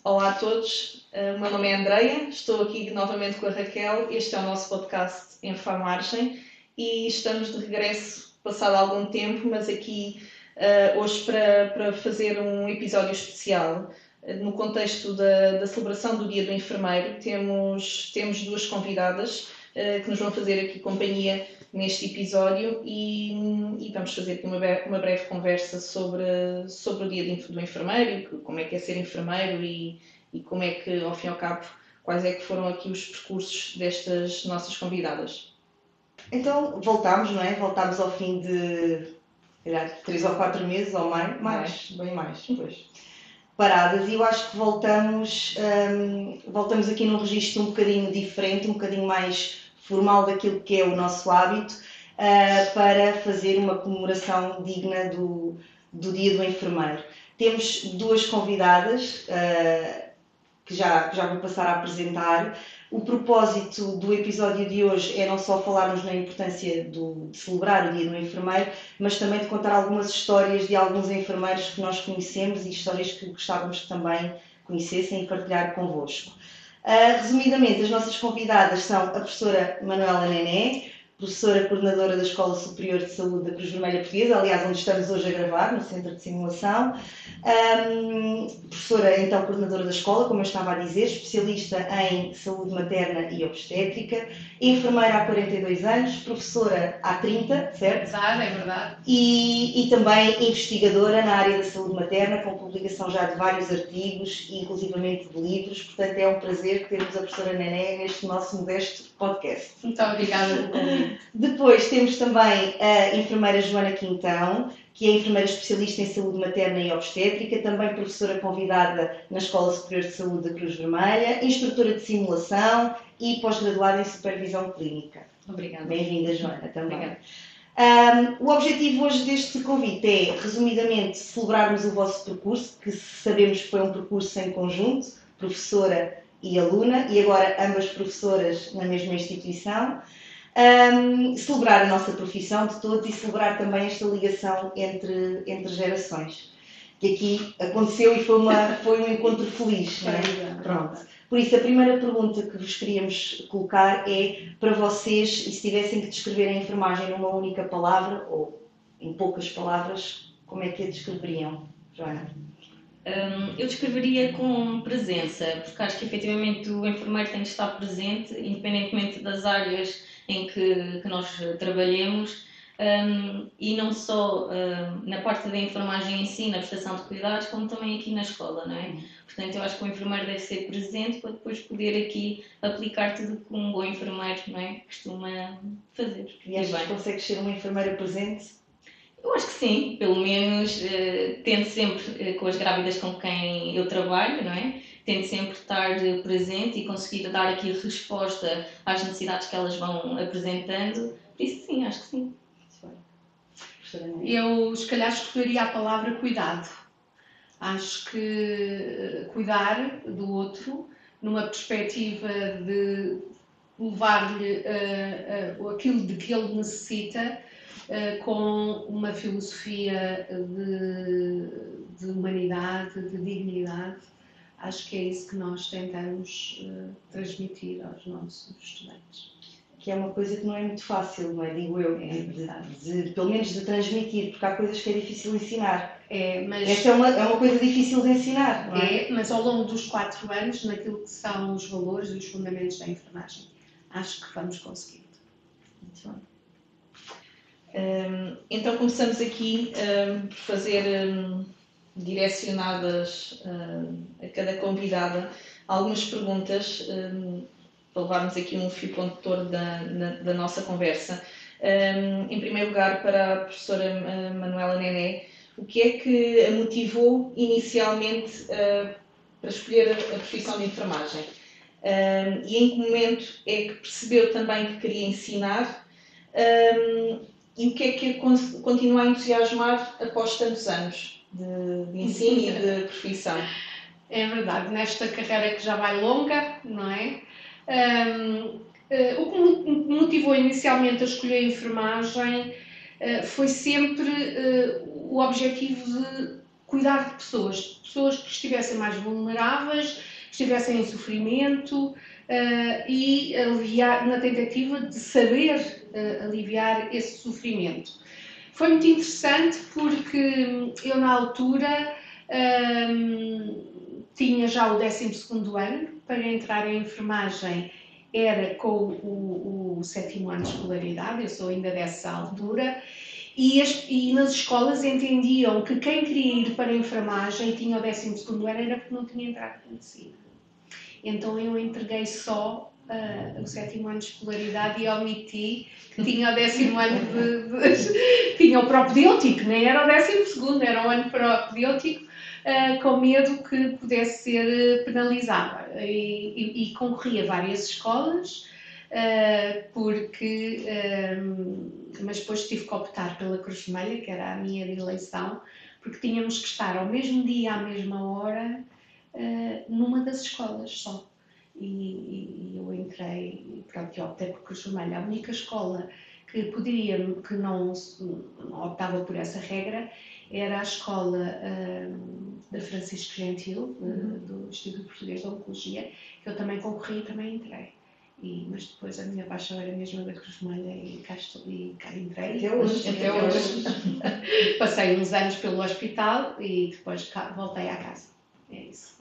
Olá a todos, o meu nome é Andreia, estou aqui novamente com a Raquel. Este é o nosso podcast Infomargem e estamos de regresso passado algum tempo, mas aqui hoje para fazer um episódio especial. No contexto da celebração do Dia do Enfermeiro, temos duas convidadas que nos vão fazer aqui companhia neste episódio e vamos fazer aqui uma breve conversa sobre o Dia do Enfermeiro, como é que é ser enfermeiro e como é que, ao fim e ao cabo, quais é que foram aqui os percursos destas nossas convidadas. Então, voltámos, não é? Voltámos ao fim de 3 ou 4 meses ou mais, bem mais, pois, paradas, e eu acho que voltamos aqui num registro um bocadinho diferente, um bocadinho mais formal daquilo que é o nosso hábito, para fazer uma comemoração digna do Dia do Enfermeiro. Temos duas convidadas que já vou passar a apresentar. O propósito do episódio de hoje é não só falarmos na importância de celebrar o Dia do Enfermeiro, mas também de contar algumas histórias de alguns enfermeiros que nós conhecemos e histórias que gostávamos que também conhecessem e partilhar convosco. Resumidamente, as nossas convidadas são a professora Manuela Nené, professora coordenadora da Escola Superior de Saúde da Cruz Vermelha Portuguesa, aliás, onde estamos hoje a gravar, no Centro de Simulação. Professora, então, coordenadora da escola, como eu estava a dizer, especialista em saúde materna e obstétrica, enfermeira há 42 anos, professora há 30, certo? É verdade. E também investigadora na área da saúde materna, com publicação já de vários artigos e inclusivamente de livros. Portanto, é um prazer termos a professora Nené neste nosso modesto podcast. Muito obrigada pelo convite. Depois temos também a enfermeira Joana Quintão, que é enfermeira especialista em saúde materna e obstétrica, também professora convidada na Escola Superior de Saúde da Cruz Vermelha, instrutora de simulação e pós-graduada em supervisão clínica. Obrigada. Bem-vinda, Joana, também. Obrigada. O objetivo hoje deste convite é, resumidamente, celebrarmos o vosso percurso, que sabemos que foi um percurso em conjunto, professora e aluna, e agora ambas professoras na mesma instituição. Celebrar a nossa profissão de todos e celebrar também esta ligação entre gerações, que aqui aconteceu e foi um encontro feliz, não é? Pronto. Por isso, a primeira pergunta que vos queríamos colocar é para vocês, e se tivessem que descrever a enfermagem numa única palavra, ou em poucas palavras, como é que a descreveriam, Joana? Eu descreveria com presença, porque acho que efetivamente o enfermeiro tem de estar presente, independentemente das áreas em que nós trabalhemos, e não só na parte da enfermagem em si, na prestação de cuidados, como também aqui na escola, não é? Portanto, eu acho que o enfermeiro deve ser presente para depois poder aqui aplicar tudo que um bom enfermeiro, não é, costuma fazer. E achas que consegues ser uma enfermeira presente? Eu acho que sim, pelo menos tento sempre, com as grávidas com quem eu trabalho, não é? Tento sempre estar presente e conseguir dar aqui resposta às necessidades que elas vão apresentando. Por isso, sim, acho que sim. Eu, se calhar, escolheria a palavra cuidado. Acho que cuidar do outro, numa perspectiva de levar-lhe aquilo de que ele necessita, com uma filosofia de humanidade, de dignidade. Acho que é isso que nós tentamos transmitir aos nossos estudantes. Que é uma coisa que não é muito fácil, não é? Digo eu, pelo menos de transmitir, porque há coisas que é difícil ensinar. Mas esta é uma coisa difícil de ensinar, não é? Mas ao longo dos 4 anos, naquilo que são os valores e os fundamentos da enfermagem, acho que vamos conseguir. Muito bem. Então começamos aqui por fazer direcionadas a cada convidada algumas perguntas para levarmos aqui um fio condutor da nossa conversa. Em primeiro lugar, para a professora Manuela Nené, o que é que a motivou inicialmente para escolher a profissão de enfermagem? E em que momento é que percebeu também que queria ensinar? E o que é que a continua a entusiasmar após tantos anos de ensino e de profissão? É verdade, nesta carreira que já vai longa, não é? O que me motivou inicialmente a escolher a enfermagem foi sempre o objetivo de cuidar de pessoas que estivessem mais vulneráveis, que estivessem em sofrimento, e aliviar, na tentativa de saber aliviar esse sofrimento. Foi muito interessante porque eu, na altura, tinha já o 12º ano. Para entrar em enfermagem era com o 7º ano de escolaridade, eu sou ainda dessa altura, e nas escolas entendiam que quem queria ir para a enfermagem e tinha o 12º ano era porque não tinha entrado em medicina. Então eu entreguei só o 7º ano de escolaridade e omiti que tinha o 10º ano tinha o propedêutico, nem era o 12º, era um ano propedêutico, com medo que pudesse ser penalizada. E concorri a várias escolas, mas depois tive que optar pela Cruz Vermelha, que era a minha de eleição, porque tínhamos que estar ao mesmo dia, à mesma hora, numa das escolas só. E eu entrei, pronto, e optei por Cruz Vermelha. A única escola que não optava por essa regra era a escola da Francisco Gentil, do Instituto Português de Oncologia, que eu também concorri e também entrei. Mas depois a minha paixão era mesmo da Cruz Vermelha e cá entrei. Até hoje. Passei uns anos pelo hospital e depois voltei à casa. É isso.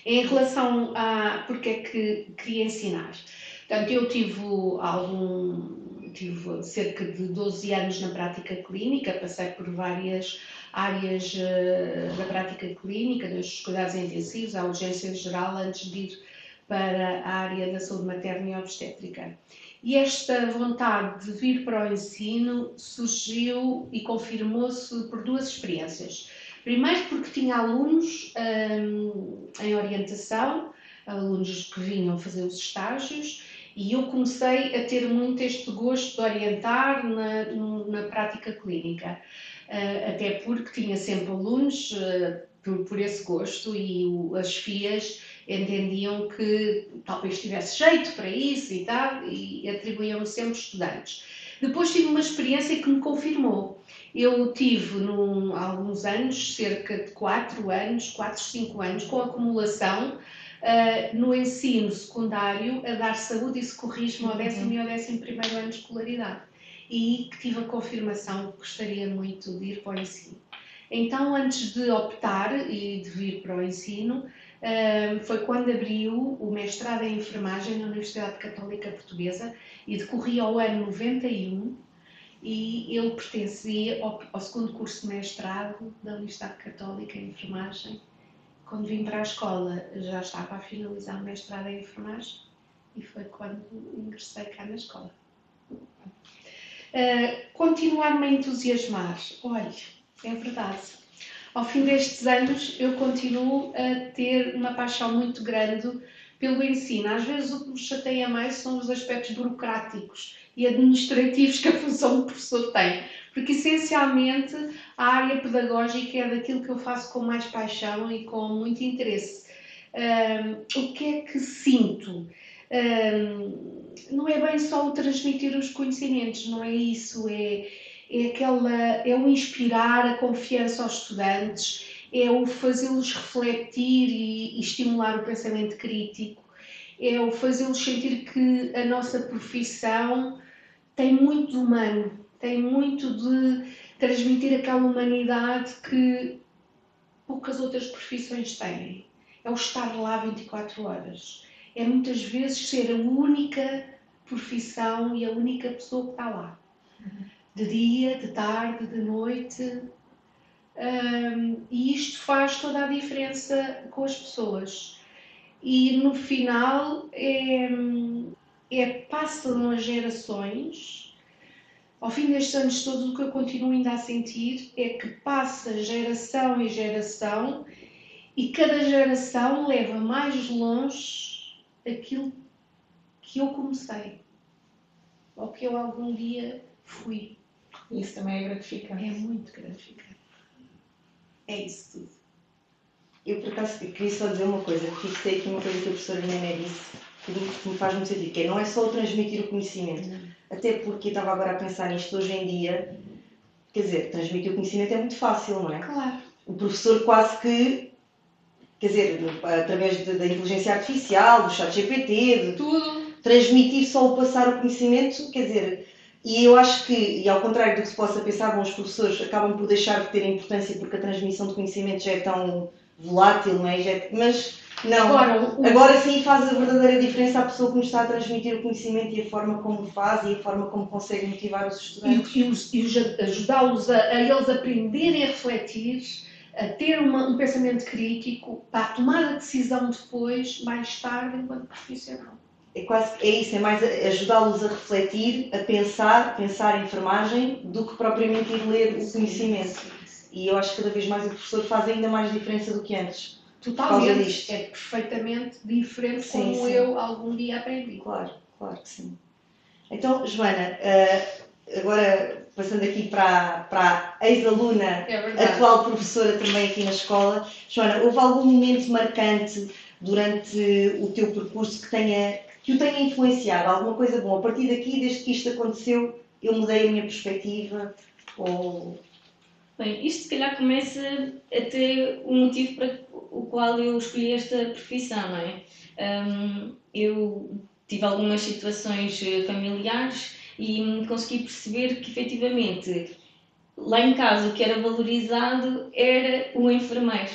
Em relação a porque é que queria ensinar. Portanto, eu tive cerca de 12 anos na prática clínica, passei por várias áreas da prática clínica, dos cuidados intensivos, à urgência geral, antes de ir para a área da saúde materna e obstétrica. E esta vontade de vir para o ensino surgiu e confirmou-se por duas experiências. Primeiro porque tinha alunos em orientação, alunos que vinham fazer os estágios, e eu comecei a ter muito este gosto de orientar na prática clínica, até porque tinha sempre alunos por esse gosto, e as FIAs entendiam que talvez tivesse jeito para isso e tal, e atribuíam-me sempre estudantes. Depois tive uma experiência que me confirmou. Eu tive há alguns anos, cerca de 4, 5 anos, com acumulação no ensino secundário, a dar saúde e socorrismo ao 10º e ao 11º ano de escolaridade. E que tive a confirmação que gostaria muito de ir para o ensino. Então, antes de optar e de vir para o ensino, foi quando abriu o mestrado em enfermagem na Universidade Católica Portuguesa e decorria ao ano 91, e eu pertencia ao 2º curso de mestrado da Universidade Católica em enfermagem. Quando vim para a escola já estava a finalizar o mestrado em enfermagem e foi quando ingressei cá na escola. Continuar-me a entusiasmar. Olha, é verdade. Ao fim destes anos eu continuo a ter uma paixão muito grande pelo ensino. Às vezes o que me chateia mais são os aspectos burocráticos e administrativos que a função de professor tem, porque essencialmente a área pedagógica é daquilo que eu faço com mais paixão e com muito interesse. O que é que sinto? Não é bem só o transmitir os conhecimentos, não é isso, é o inspirar a confiança aos estudantes, é o fazê-los refletir e estimular o pensamento crítico, é o fazê-los sentir que a nossa profissão tem muito de humano, tem muito de transmitir aquela humanidade que poucas outras profissões têm. É o estar lá 24 horas. É muitas vezes ser a única profissão e a única pessoa que está lá. De dia, de tarde, de noite. E isto faz toda a diferença com as pessoas. E no final passam as gerações. Ao fim destes anos todos, o que eu continuo ainda a sentir é que passa geração e geração e cada geração leva mais longe aquilo que eu comecei, ou que eu algum dia fui. Isso também é gratificante. É muito gratificante. É isso tudo. Eu, por acaso, queria só dizer uma coisa. Fixei aqui uma coisa que a professora Néné disse, que me faz muito sentido, que não é só o transmitir o conhecimento. Até porque eu estava agora a pensar nisto hoje em dia, quer dizer, transmitir o conhecimento é muito fácil, não é? Claro. O professor quase que, quer dizer, através da inteligência artificial, do chat GPT, de Tudo. transmitir só o passar o conhecimento, quer dizer, e eu acho que, e ao contrário do que se possa pensar, bom, os professores acabam por deixar de ter importância porque a transmissão de conhecimento já é tão volátil, não é? Mas não, agora sim faz a verdadeira diferença a pessoa que nos está a transmitir o conhecimento e a forma como faz e a forma como consegue motivar os estudantes. E ajudá-los a eles aprenderem a refletir, a ter um pensamento crítico para a tomada de decisão depois, mais tarde, enquanto profissional. É isso, é mais ajudá-los a refletir, a pensar a enfermagem, do que propriamente ir ler o conhecimento. E eu acho que cada vez mais o professor faz ainda mais diferença do que antes. Totalmente, é perfeitamente diferente como eu algum dia aprendi. Claro, claro que sim. Então, Joana, agora passando aqui para a ex-aluna, atual professora também aqui na escola, Joana, houve algum momento marcante durante o teu percurso que o tenha influenciado? Alguma coisa boa? A partir daqui, desde que isto aconteceu, eu mudei a minha perspectiva? Ou... Bem, isto se calhar começa a ter um motivo para o qual eu escolhi esta profissão, não é? Eu tive algumas situações familiares e consegui perceber que efetivamente lá em casa o que era valorizado era o enfermeiro.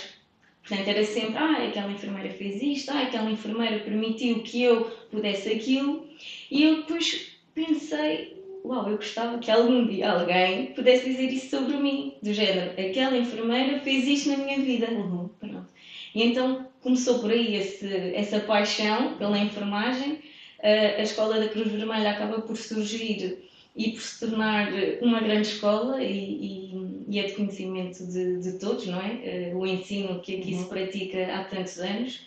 Portanto, era sempre, aquela enfermeira fez isto, aquela enfermeira permitiu que eu pudesse aquilo. E eu depois pensei, eu gostava que algum dia alguém pudesse dizer isso sobre mim, do género, aquela enfermeira fez isto na minha vida. Pronto. E então começou por aí essa paixão pela enfermagem. A Escola da Cruz Vermelha acaba por surgir e por se tornar uma grande escola e é de conhecimento de todos, não é? O ensino que aqui se pratica há tantos anos.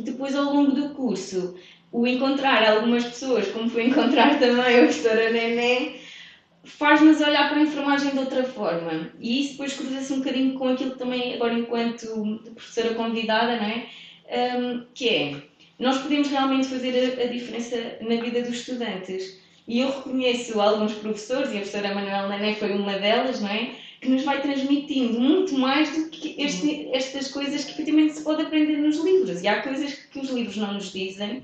Depois, ao longo do curso, o encontrar algumas pessoas, como foi encontrar também a professora Nené, faz-nos olhar para a enfermagem de outra forma. E isso depois cruza-se um bocadinho com aquilo que também, agora enquanto professora convidada, não é? Que é, nós podemos realmente fazer a diferença na vida dos estudantes. E eu reconheço alguns professores, e a professora Manuela Nené foi uma delas, não é? Que nos vai transmitindo muito mais do que estas coisas que efetivamente se pode aprender nos livros. E há coisas que os livros não nos dizem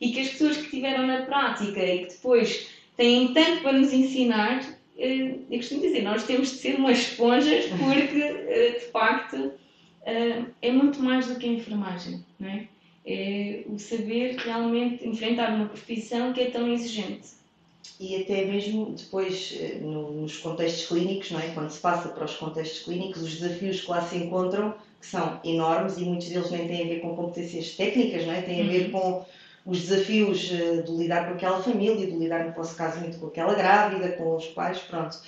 e que as pessoas que tiveram na prática e que depois têm tanto para nos ensinar, eu costumo dizer, nós temos de ser umas esponjas porque, de facto, é muito mais do que a enfermagem, não é? É o saber realmente enfrentar uma profissão que é tão exigente. E até mesmo depois nos contextos clínicos, não é? Quando se passa para os contextos clínicos, os desafios que lá se encontram, que são enormes e muitos deles nem têm a ver com competências técnicas, não é? Têm a ver com os desafios de lidar com aquela família, de lidar, no vosso caso, muito com aquela grávida, com os pais, pronto.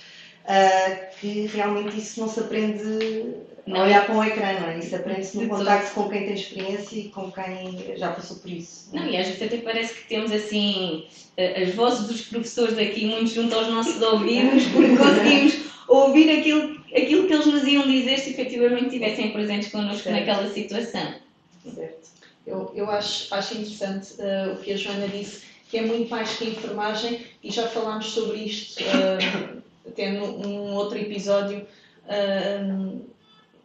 Que realmente isso não se aprende a olhar para um ecrã, não é? Isso aprende-se no contacto com quem tem experiência e com quem já passou por isso. Não, e às vezes até parece que temos assim as vozes dos professores aqui muito junto aos nossos ouvidos, porque conseguimos ouvir aquilo que eles nos iam dizer se efetivamente estivessem presentes connosco naquela situação. Certo. Eu acho interessante o que a Joana disse, que é muito mais que a enfermagem, e já falámos sobre isto até num outro episódio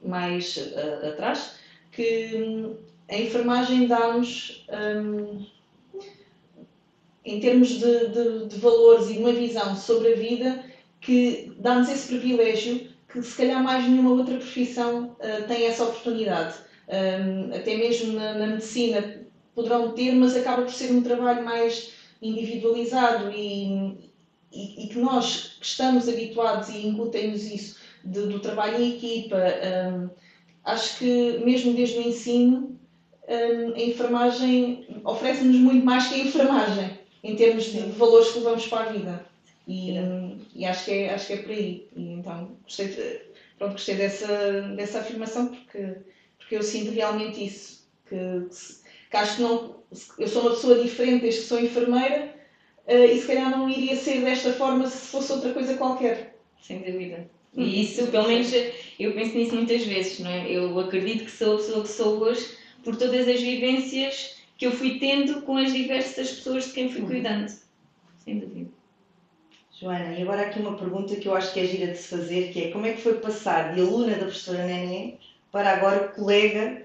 mais atrás, que a enfermagem dá-nos, em termos de valores e de uma visão sobre a vida, que dá-nos esse privilégio que se calhar mais nenhuma outra profissão tem essa oportunidade. Até mesmo na medicina poderão ter, mas acaba por ser um trabalho mais individualizado e que nós que estamos habituados e incutem-nos isso do trabalho em equipa. Acho que mesmo desde o ensino a enfermagem oferece-nos muito mais que a enfermagem em termos de valores que levamos para a vida e acho que é por aí. E então gostei dessa afirmação porque eu sinto realmente isso, que acho que não, eu sou uma pessoa diferente desde que sou enfermeira e se calhar não iria ser desta forma se fosse outra coisa qualquer. Sem dúvida. E isso, pelo menos, eu penso nisso muitas vezes, não é? Eu acredito que sou a pessoa que sou hoje por todas as vivências que eu fui tendo com as diversas pessoas de quem fui cuidando. Sem dúvida. Joana, e agora aqui uma pergunta que eu acho que é gira de se fazer, que é como é que foi passar de aluna da professora Néné para agora colega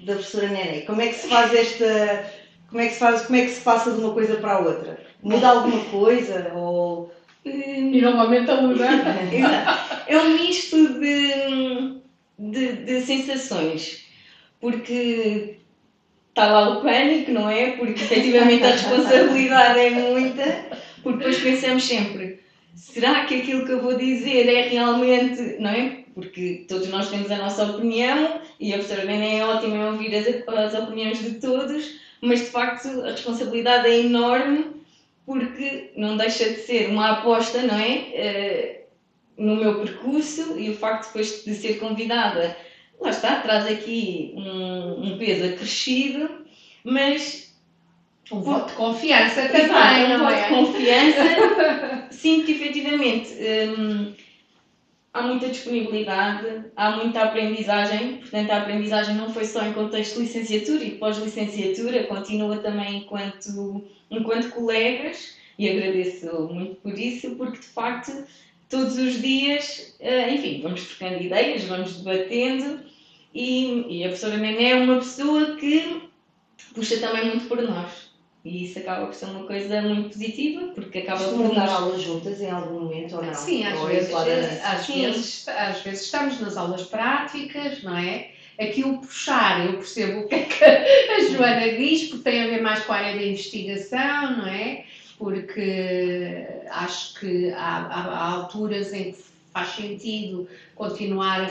da professora Néné? Como é que se faz esta... como é que se passa de uma coisa para a outra? Muda alguma coisa? Ou... E normalmente a mudar. Exato. É um misto de sensações, porque está lá o pânico, não é? Porque efetivamente a responsabilidade é muita, porque depois pensamos sempre, será que aquilo que eu vou dizer é realmente, não é? Porque todos nós temos a nossa opinião e a professora Néné é ótima em ouvir as opiniões de todos, mas de facto a responsabilidade é enorme porque não deixa de ser uma aposta, não é? No meu percurso e o facto depois de ser convidada, lá está, traz aqui um peso acrescido, mas Um voto de confiança também, exato, não voto é? de confiança. Sinto que efetivamente há muita disponibilidade, há muita aprendizagem, portanto a aprendizagem não foi só em contexto de licenciatura e pós-licenciatura, continua também enquanto colegas e agradeço muito por isso, porque de facto todos os dias, enfim, vamos trocando ideias, vamos debatendo e a professora Néné é uma pessoa que puxa também muito por nós. E isso acaba por ser uma coisa muito positiva, porque acaba por costumam dar nos... aulas juntas em algum momento ou não? Sim, Ou é isoladamente? às vezes estamos nas aulas práticas, não é? Aqui o puxar, eu percebo o que é que a Joana diz, porque tem a ver mais com a área da investigação, não é? Porque acho que há alturas em que faz sentido continuar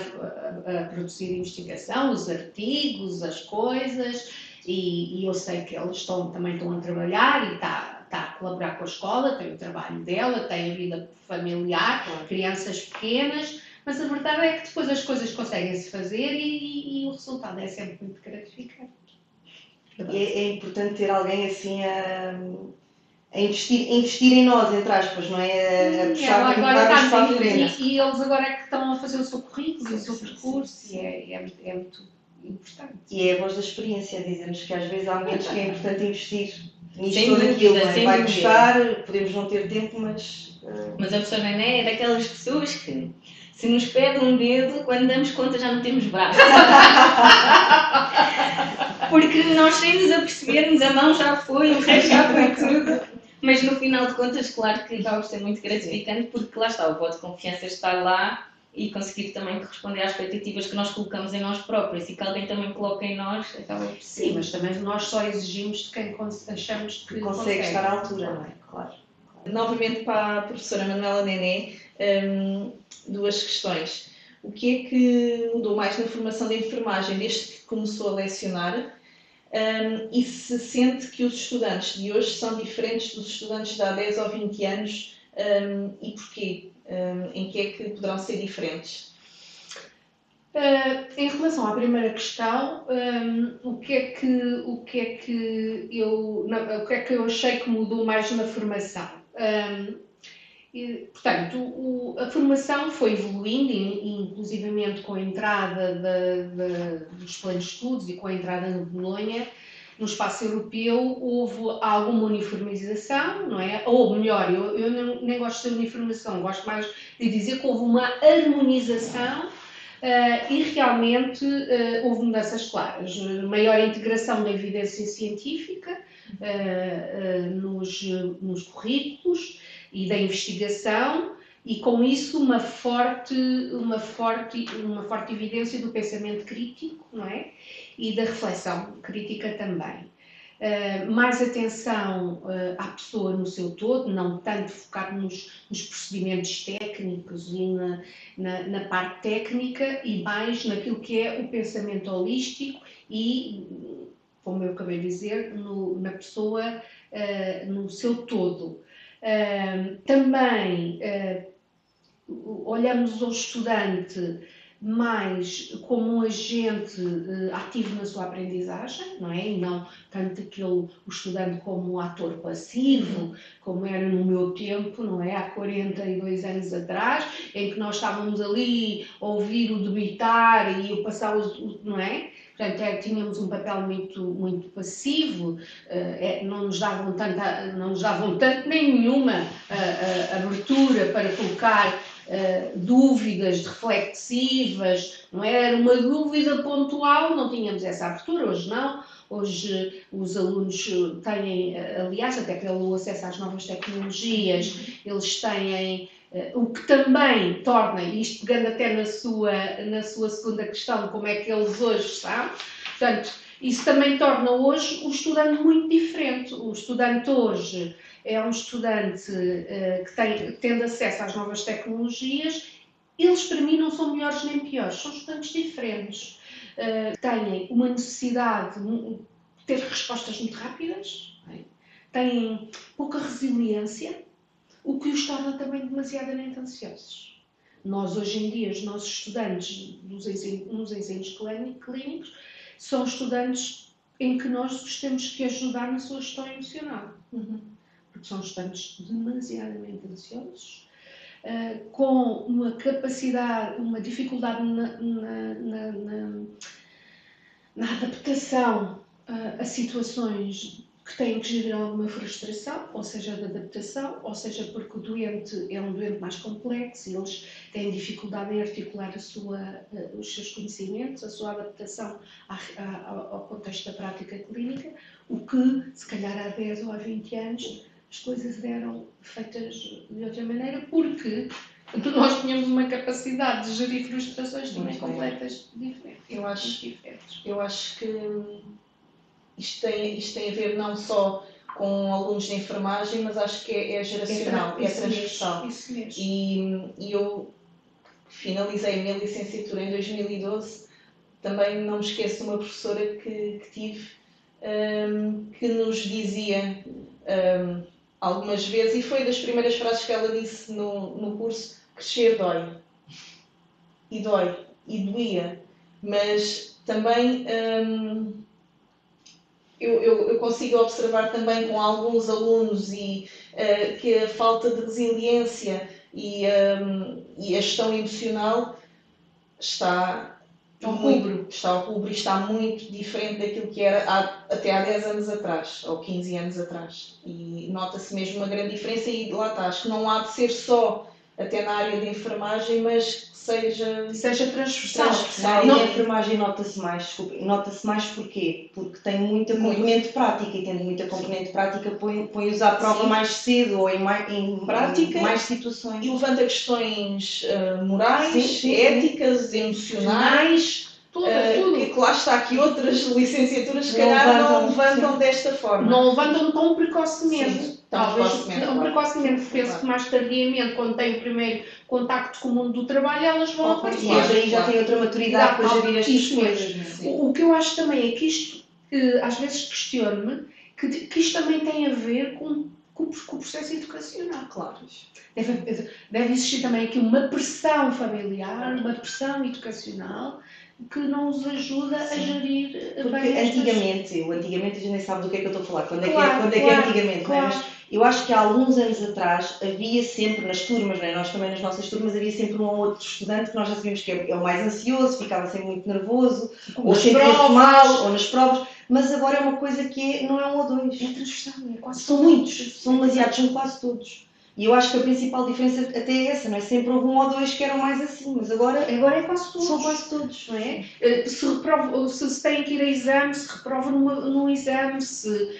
a produzir investigação, os artigos, as coisas, e eu sei que eles também estão a trabalhar e está a colaborar com a escola, tem o trabalho dela, tem a vida familiar, Claro. crianças pequenas, mas a verdade é que depois as coisas conseguem-se fazer e o resultado é sempre muito gratificante. É importante ter alguém assim a investir em nós, entre aspas, não é? A puxar Ela um agora bocado está para a a frente. e eles agora é que estão a fazer o seu currículo e o seu Sim, percurso sim. e é muito importante. E é a voz da experiência, dizemos que às vezes há momentos que é importante investir nisto Sem ou dúvida, naquilo, não é? sem Vai dúvida. custar, podemos não ter tempo, mas... Mas a professora Néné é daquelas pessoas que, se nos pede um dedo, quando damos conta já não temos braço. Porque nós sem nos apercebermos, a mão já foi, o resto já foi tudo. Mas no final de contas, claro que acaba por ser muito gratificante, porque lá está, o voto de confiança está lá e conseguir também corresponder às expectativas que nós colocamos em nós próprios e que alguém também coloca em nós, acaba por ser. Sim, mas também nós só exigimos de quem achamos que consegue estar à altura, não é? Claro. Novamente para a professora Manuela Néné, duas questões. O que é que mudou mais na formação de enfermagem desde que começou a lecionar? E se sente que os estudantes de hoje são diferentes dos estudantes de há 10 ou 20 anos e porquê? Em que é que poderão ser diferentes? Em relação à primeira questão, o que é que eu achei que mudou mais na formação? Portanto, a formação foi evoluindo, inclusivamente com a entrada dos planos de estudos e com a entrada de Bolonha, no espaço europeu houve alguma uniformização, não é? Ou melhor, eu nem gosto de uniformização, gosto mais de dizer que houve uma harmonização e realmente houve mudanças claras. Maior integração da evidência científica nos currículos e da investigação, e com isso uma forte evidência do pensamento crítico, não é? E da reflexão crítica também. Mais atenção à pessoa no seu todo, não tanto focar nos procedimentos técnicos e na parte técnica, e mais naquilo que é o pensamento holístico e, como eu acabei de dizer, na pessoa no seu todo. Também olhamos ao estudante mais como um agente ativo na sua aprendizagem, não é? E não tanto o estudante como um ator passivo, como era no meu tempo, não é? Há 42 anos atrás, em que nós estávamos ali a ouvir o debitar e o passar, não é? Portanto, tínhamos um papel muito passivo, não nos davam tanto nem nenhuma abertura para colocar dúvidas reflexivas, não era uma dúvida pontual, não tínhamos essa abertura, hoje não. Hoje os alunos têm, aliás, até pelo acesso às novas tecnologias, eles têm, o que também torna, e isto pegando até na sua segunda questão, como é que eles hoje estão, portanto, isso também torna hoje o estudante muito diferente. O estudante hoje é um estudante que tendo acesso às novas tecnologias, eles para mim não são melhores nem piores, são estudantes diferentes. Têm uma necessidade de ter respostas muito rápidas, têm pouca resiliência, o que os torna também demasiadamente ansiosos. Nós, hoje em dia, os nossos estudantes nos ensaios clínicos são estudantes em que nós os temos que ajudar na sua gestão emocional, porque são estudantes demasiadamente ansiosos, com uma capacidade, uma dificuldade na adaptação a situações que têm que gerar alguma frustração, ou seja, de adaptação, ou seja, porque o doente é um doente mais complexo e eles têm dificuldade em articular os seus conhecimentos, a sua adaptação ao contexto da prática clínica, o que, se calhar, há 10 ou há 20 anos, as coisas eram feitas de outra maneira, porque nós tínhamos uma capacidade de gerir frustrações também completas diferentes. Eu acho que isto tem a ver não só com alunos de enfermagem, mas acho que é geracional, é transversal. Isso mesmo. E eu finalizei a minha licenciatura em 2012, também não me esqueço de uma professora que tive, que nos dizia algumas vezes, e foi das primeiras frases que ela disse no curso: crescer dói. E dói. E doía. Mas também eu consigo observar também com alguns alunos que a falta de resiliência e a gestão emocional está ao rubro e está muito diferente daquilo que era até há 10 anos atrás, ou 15 anos atrás. E nota-se mesmo uma grande diferença, e lá está, acho que não há de ser só até na área de enfermagem, mas que seja transversal. Na enfermagem nota-se mais porquê? Porque tem muita componente prática, e tendo muita componente prática põe-os à prova mais cedo ou em prática, mais situações. E levanta questões morais, éticas, emocionais, tudo. Que lá está, que outras licenciaturas se calhar não levantam desta forma. Não levantam tão precocemente. Sim, tão precocemente. Penso que mais tardiamente, quando têm o primeiro contacto com o mundo do trabalho, elas vão aparecer. E aí já têm outra maturidade para gerir estas coisas. O que eu acho também é que isto, às vezes questiono-me, que isto também tem a ver com o processo educacional. Claro. Deve existir também aqui uma pressão familiar, uma pressão educacional, que não os ajuda a gerir. Porque antigamente a gente nem sabe do que é que eu estou a falar, quando é que é antigamente, claro. Mas eu acho que há alguns anos atrás havia sempre nas turmas, não é? Nós também nas nossas turmas havia sempre um ou outro estudante que nós já sabíamos que é o mais ansioso, ficava sempre muito nervoso, ou sentia-se mal, ou nas provas, mas agora é uma coisa que não é um ou dois. É transversal, é quase. São muitos, são demasiados, são quase todos. E eu acho que a principal diferença até é essa, não é? Sempre houve um ou dois que eram mais assim, mas agora é quase todos. São quase todos, não é? Se têm que ir a exame, se reprovam num exame, se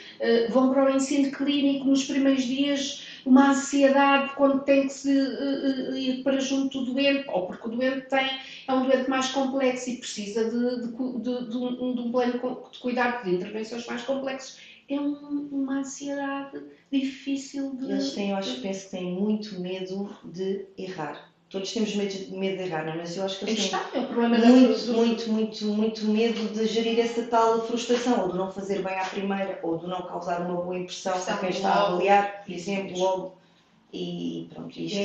vão para o ensino clínico nos primeiros dias, uma ansiedade quando tem que se ir para junto do doente, ou porque o doente é um doente mais complexo e precisa de um plano de cuidado, de intervenções mais complexas. É uma ansiedade difícil de... Eles penso que têm muito medo de errar. Todos temos medo de errar, não é? Mas eu acho que eles têm muito medo de gerir essa tal frustração, ou de não fazer bem à primeira, ou de não causar uma boa impressão para quem está a avaliar, por exemplo, logo. E pronto, isto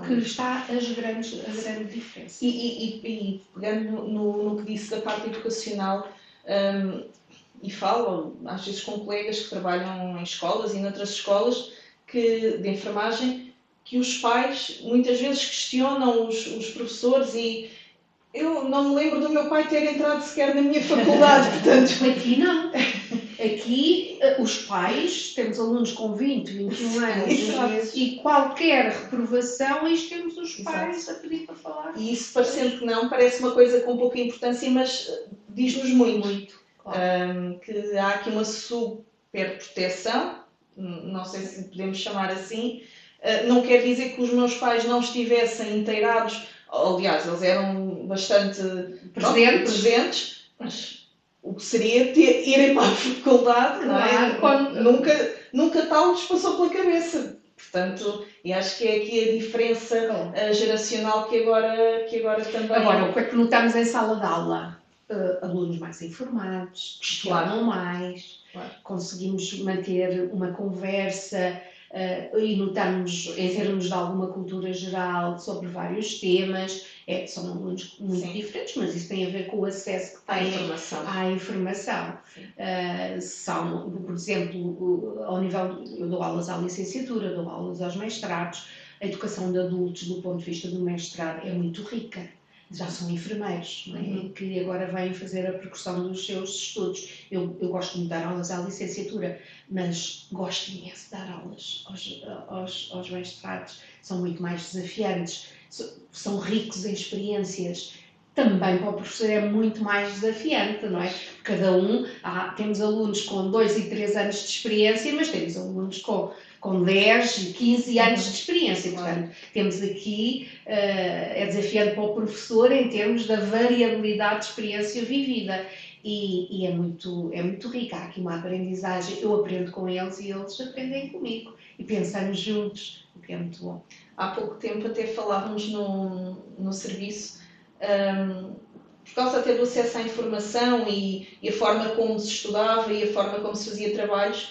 que está a grande diferença. E pegando no que disse da parte educacional, e falo às vezes com colegas que trabalham em escolas e noutras escolas de enfermagem, que os pais muitas vezes questionam os professores e Eu não me lembro do meu pai ter entrado sequer na minha faculdade, portanto. Aqui não. Aqui, os pais, temos alunos com 20, 21 anos, Exato. e qualquer reprovação, aí temos os Exato. pais a pedir para falar. E isso, parecendo que não, parece uma coisa com pouca importância, mas diz-nos muito. Claro. Que há aqui uma superproteção, não sei se podemos chamar assim. Não quer dizer que os meus pais não estivessem inteirados, aliás, eles eram bastante presentes, mas o que seria irem para a faculdade, não é? Nunca tal lhes passou pela cabeça. Portanto, e acho que é aqui a diferença geracional que agora também... Agora, o que é que notamos em sala de aula? Alunos mais informados, questionam mais, conseguimos manter uma conversa e notamos, em termos de alguma cultura geral, sobre vários temas. São alunos muito diferentes, mas isso tem a ver com o acesso que têm à informação. São, por exemplo, ao nível, eu dou aulas à licenciatura, dou aulas aos mestrados, a educação de adultos do ponto de vista do mestrado é muito rica. Já são enfermeiros, não é? Que agora vêm fazer a percussão dos seus estudos. Eu gosto muito de dar aulas à licenciatura, mas gosto imenso de dar aulas aos mestrados. São muito mais desafiantes, são ricos em experiências. Também para o professor é muito mais desafiante, não é? Cada um, temos alunos com 2 e 3 anos de experiência, mas temos alunos com 10 e 15 anos de experiência. Portanto, temos aqui, é desafiante para o professor em termos da variabilidade de experiência vivida. E é muito rica. Há aqui uma aprendizagem. Eu aprendo com eles e eles aprendem comigo. E pensamos juntos, o que é muito bom. Há pouco tempo até falávamos no serviço, por causa até do acesso à informação e a forma como se estudava e a forma como se fazia trabalhos,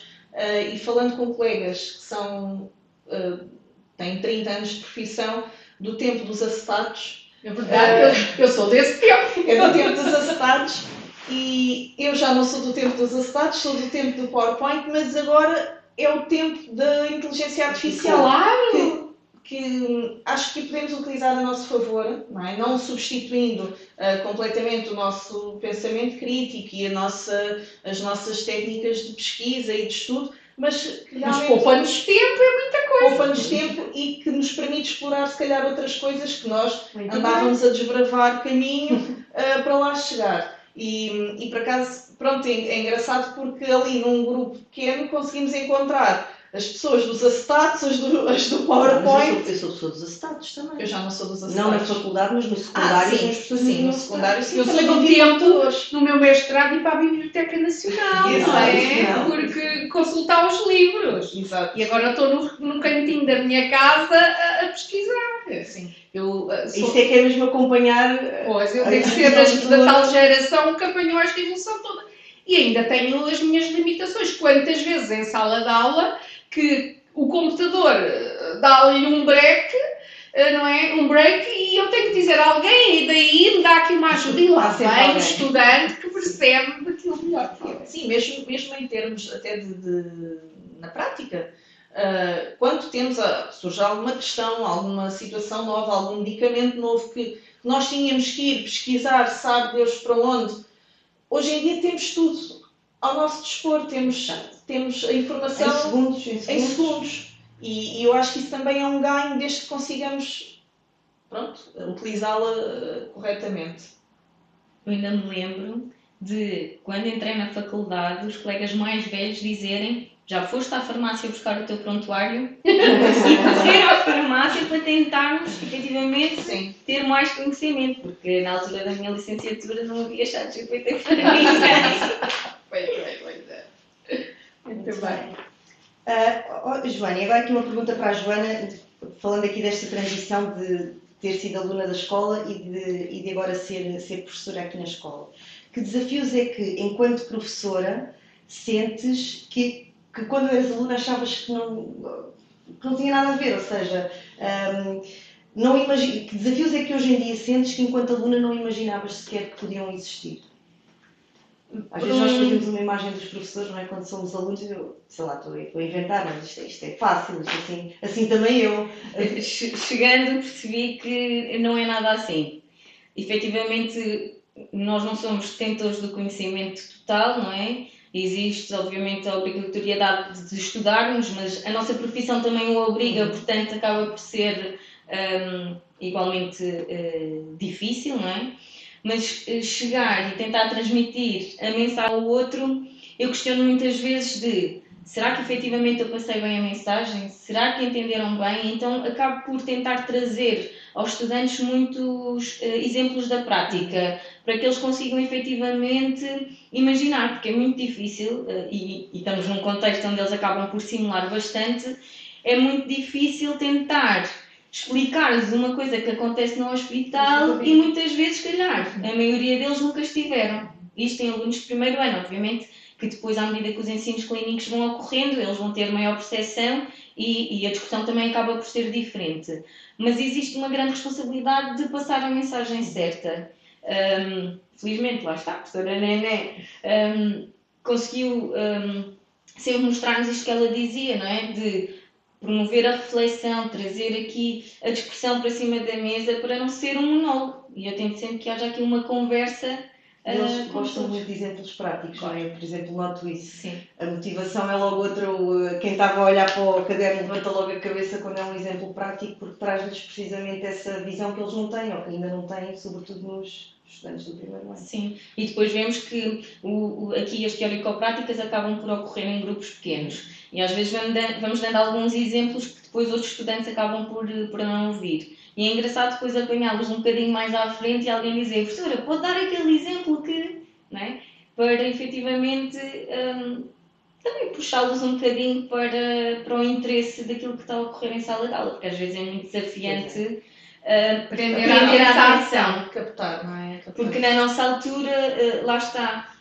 e falando com colegas que têm 30 anos de profissão, do tempo dos acetatos. É verdade, eu sou desse tempo. É do tempo dos acetatos e eu já não sou do tempo dos acetatos, sou do tempo do PowerPoint, mas agora é o tempo da inteligência artificial. Claro! Que acho que podemos utilizar a nosso favor, não substituindo completamente o nosso pensamento crítico e as nossas técnicas de pesquisa e de estudo, mas poupa-nos tempo, é muita coisa. Poupa-nos tempo e que nos permite explorar, se calhar, outras coisas que nós andávamos a desbravar caminho para lá chegar. E por acaso, pronto, é engraçado porque ali num grupo pequeno conseguimos encontrar as pessoas dos acetatos, as do PowerPoint. Eu sou pessoa dos acetatos também. Eu já não sou dos acetatos. Não na faculdade, mas no secundário. Sim, no secundário. Eu sou do tempo, no meu mestrado, ir para a Biblioteca Nacional, Exato. Porque consultar os livros. Exato. E agora estou no cantinho da minha casa a pesquisar. Sim. Isso é que é mesmo acompanhar. Pois, eu devo ser da tal geração que apanhou esta evolução toda. E ainda tenho as minhas limitações. Quantas vezes em sala de aula que o computador dá-lhe um break, não é? Um break, e eu tenho que dizer a alguém, e daí me dá aqui uma ajuda, e lá vem o estudante que percebe daquilo melhor. Sim, mesmo em termos até na prática. Quando surge alguma questão, alguma situação nova, algum medicamento novo que nós tínhamos que ir pesquisar, sabe Deus para onde, hoje em dia temos tudo ao nosso dispor, temos a informação em segundos. E eu acho que isso também é um ganho desde que consigamos utilizá-la corretamente. Eu ainda me lembro de, quando entrei na faculdade, os colegas mais velhos dizerem: já foste à farmácia buscar o teu prontuário? E correr à farmácia para tentarmos, efetivamente, ter mais conhecimento, porque na altura da minha licenciatura não havia ChatGPT para ninguém. Pois é. Muito bem. Joana, e agora aqui uma pergunta para a Joana, falando aqui desta transição de ter sido aluna da escola e de agora ser professora aqui na escola. Que desafios é que, enquanto professora, sentes que quando eras aluna achavas que não tinha nada a ver? Ou seja, que desafios é que hoje em dia sentes que, enquanto aluna, não imaginavas sequer que podiam existir? Às vezes nós fazemos uma imagem dos professores, não é? Quando somos alunos, eu, sei lá, estou a inventar, mas isto é fácil, assim também eu. Chegando, percebi que não é nada assim. efetivamente nós não somos detentores do conhecimento total, não é? Existe, obviamente, a obrigatoriedade de estudarmos, mas a nossa profissão também o obriga, portanto, acaba por ser igualmente difícil, não é? Mas chegar e tentar transmitir a mensagem ao outro, eu questiono muitas vezes de será que efetivamente eu passei bem a mensagem? Será que entenderam bem? Então acabo por tentar trazer aos estudantes muitos exemplos da prática, para que eles consigam efetivamente imaginar, porque é muito difícil, e estamos num contexto onde eles acabam por simular bastante, é muito difícil tentar explicar-lhes uma coisa que acontece no hospital e muitas vezes, se calhar, a maioria deles nunca estiveram. Isto tem alunos de primeiro ano, obviamente, que depois, à medida que os ensinos clínicos vão ocorrendo, eles vão ter maior percepção e a discussão também acaba por ser diferente. Mas existe uma grande responsabilidade de passar a mensagem certa. Felizmente, lá está, a professora Nené conseguiu sempre mostrar-nos isto que ela dizia, não é? De promover a reflexão, trazer aqui a discussão para cima da mesa para não ser um monólogo. E eu tento sempre que haja aqui uma conversa. Eles gostam muito de exemplos práticos, não é? Eu, por exemplo, noto isso. Sim. A motivação é logo outra. Quem estava a olhar para o caderno levanta logo a cabeça quando é um exemplo prático, porque traz-lhes precisamente essa visão que eles não têm, ou que ainda não têm, sobretudo nos estudantes do primeiro ano. Sim, e depois vemos que aqui as teórico-práticas acabam por ocorrer em grupos pequenos. E às vezes vamos dando alguns exemplos que depois outros estudantes acabam por não ouvir. E é engraçado depois apanhá-los um bocadinho mais à frente e alguém dizer, professora, pode dar aquele exemplo que... Não é? Para efetivamente também puxá-los um bocadinho para o interesse daquilo que está a ocorrer em sala de aula, porque às vezes é muito desafiante Prender a atenção. Captar, não é? Captar. Porque na nossa altura, lá está,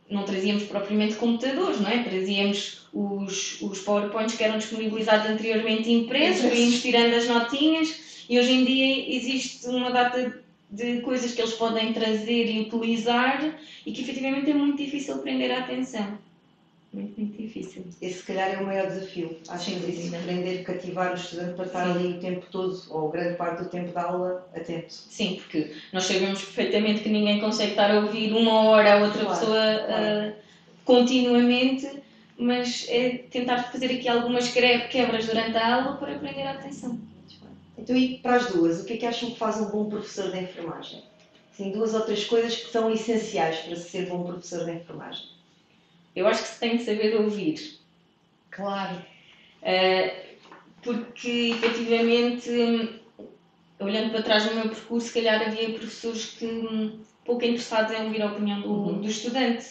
não trazíamos propriamente computadores, não é? Trazíamos os PowerPoints que eram disponibilizados anteriormente impressos, íamos tirando as notinhas e hoje em dia existe uma data de coisas que eles podem trazer e utilizar e que efetivamente é muito difícil prender a atenção. Muito, muito difícil. Esse se calhar é o maior desafio. Acho que isso, aprender, cativar o estudante para estar ali o tempo todo, ou grande parte do tempo da aula, atento. Sim, porque nós sabemos perfeitamente que ninguém consegue estar a ouvir uma hora a outra pessoa continuamente, mas é tentar fazer aqui algumas quebras durante a aula para prender a atenção. Então, e para as duas, o que é que acham que faz um bom professor de enfermagem? Sim, 2 ou 3 coisas que são essenciais para ser bom professor de enfermagem. Eu acho que se tem de saber ouvir. Claro. Porque, efetivamente, olhando para trás no meu percurso, se calhar havia professores que pouco interessados em ouvir a opinião do estudante.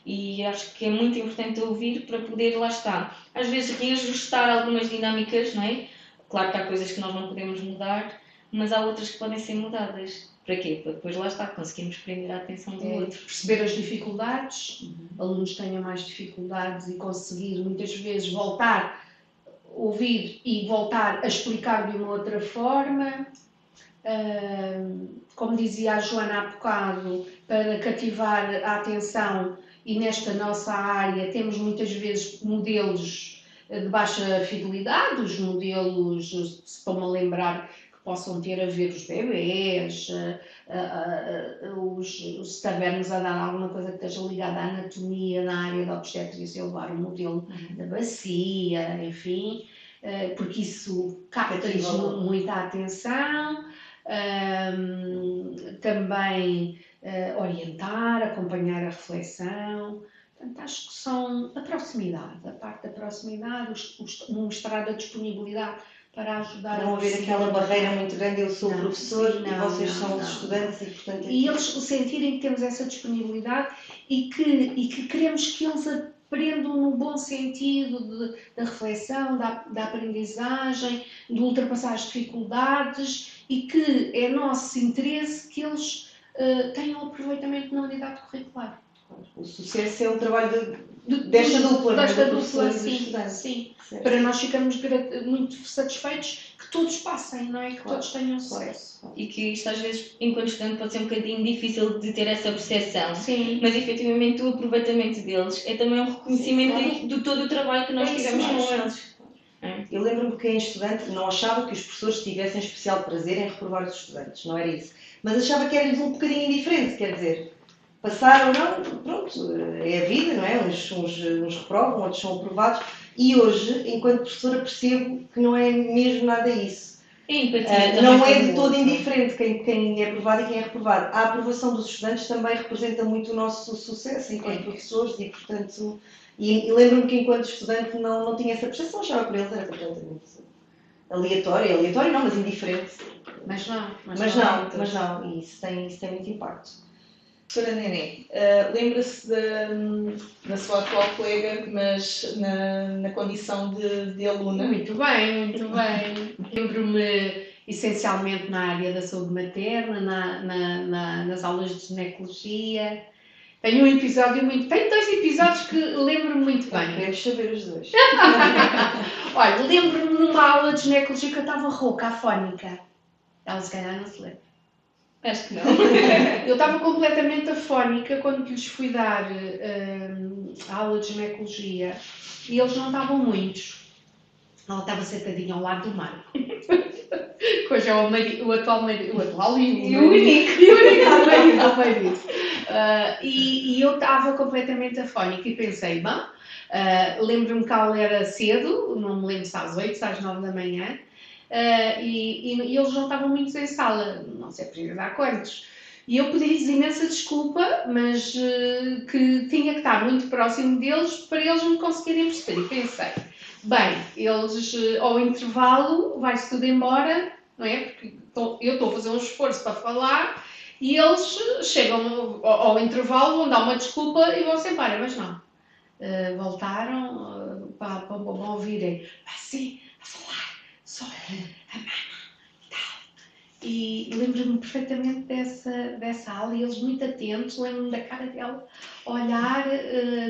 E acho que é muito importante ouvir para poder, lá estar, às vezes reajustar algumas dinâmicas, não é? Claro que há coisas que nós não podemos mudar, mas há outras que podem ser mudadas. Para quê? Para depois, lá está, conseguirmos prender a atenção do outro. Perceber as dificuldades, alunos tenham mais dificuldades e conseguir muitas vezes voltar, ouvir e voltar a explicar de uma outra forma. Como dizia a Joana há bocado, para cativar a atenção, e nesta nossa área temos muitas vezes modelos de baixa fidelidade, os modelos, se estão-me a lembrar, que possam ter a ver os bebés, os tabernos a dar alguma coisa que esteja ligada à anatomia na área da obstetrícia, levar o modelo da bacia, enfim, porque isso capta-lhes muita atenção. Também orientar, acompanhar a reflexão. Portanto, acho que são a proximidade, a parte da proximidade, mostrar a disponibilidade para ajudar. Não haver aquela barreira muito grande, eu sou o professor e vocês são os estudantes e, portanto... E eles sentirem que temos essa disponibilidade e que queremos que eles aprendam no bom sentido da reflexão, da aprendizagem, de ultrapassar as dificuldades e que é nosso interesse que eles tenham aproveitamento na unidade curricular. O sucesso é um trabalho desta dupla, desta do professor sim, e do estudante. sim. Para nós ficamos muito satisfeitos que todos passem, não é? Que todos tenham sucesso. E que isto às vezes, enquanto estudante, pode ser um bocadinho difícil de ter essa percepção. Sim. Mas efetivamente o aproveitamento deles é também um reconhecimento de todo o trabalho que nós tivemos com eles. Eu lembro-me que em estudante não achava que os professores tivessem especial prazer em reprovar os estudantes, não era isso. Mas achava que era-lhes um bocadinho indiferente, quer dizer, passar ou não, pronto, é a vida, não é? Uns reprovam, outros são aprovados. E hoje, enquanto professora, percebo que não é mesmo nada isso. Não é de todo indiferente quem é aprovado e quem é reprovado. A aprovação dos estudantes também representa muito o nosso sucesso enquanto professores e, portanto, e lembro-me que enquanto estudante não tinha essa percepção, achava que para eles era completamente aleatório não, mas indiferente. Mas não, e isso tem muito impacto. Professora Nené, lembra-se da sua atual colega, mas na condição de aluna? Muito bem. Lembro-me essencialmente na área da saúde materna, nas aulas de ginecologia. Tenho dois episódios que lembro-me muito bem. Queremos saber os dois. Olha, lembro-me numa aula de ginecologia que eu estava rouca, afónica. Ela se calhar não se lembra. Acho que não. Eu estava completamente afónica quando lhes fui dar a aula de ginecologia e eles não estavam muitos. Ela estava sentadinha ao lado do Marco. Que hoje é o atual e o único marido. E eu estava completamente afónica e pensei, bom, lembro-me que a aula era cedo, não me lembro se às 8, se às 9 da manhã. E eles não estavam muitos em sala, não sei precisar quantos. E eu pedi-lhes imensa desculpa, mas que tinha que estar muito próximo deles para eles me conseguirem perceber. E pensei, bem, eles ao intervalo vai-se tudo embora, não é? Porque eu estou a fazer um esforço para falar e eles chegam ao intervalo, vão dar uma desculpa e vão-se embora, mas não. Voltaram para ouvirem, assim, a falar. Só a mama e tal. E lembro-me perfeitamente dessa aula e eles muito atentos, lembro-me da cara dela olhar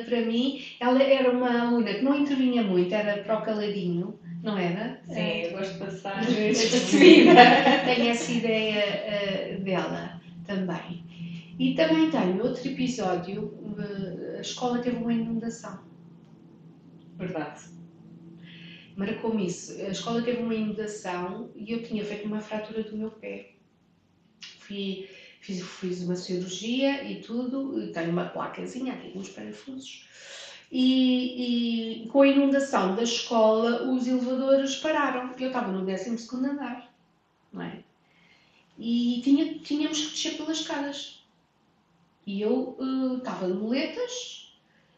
para mim. Ela era uma aluna que não intervinha muito, era para o caladinho, não era? Sim, eu gosto de passar despercebida. Tenho essa ideia dela também. E também tenho outro episódio, a escola teve uma inundação. Verdade. Marcou-me isso. A escola teve uma inundação e eu tinha feito uma fratura do meu pé. Fiz uma cirurgia e tudo, e tenho uma placazinha aqui com os parafusos. E com a inundação da escola, os elevadores pararam. Eu estava no 12º andar, não é? E tínhamos que descer pelas escadas. E eu estava de muletas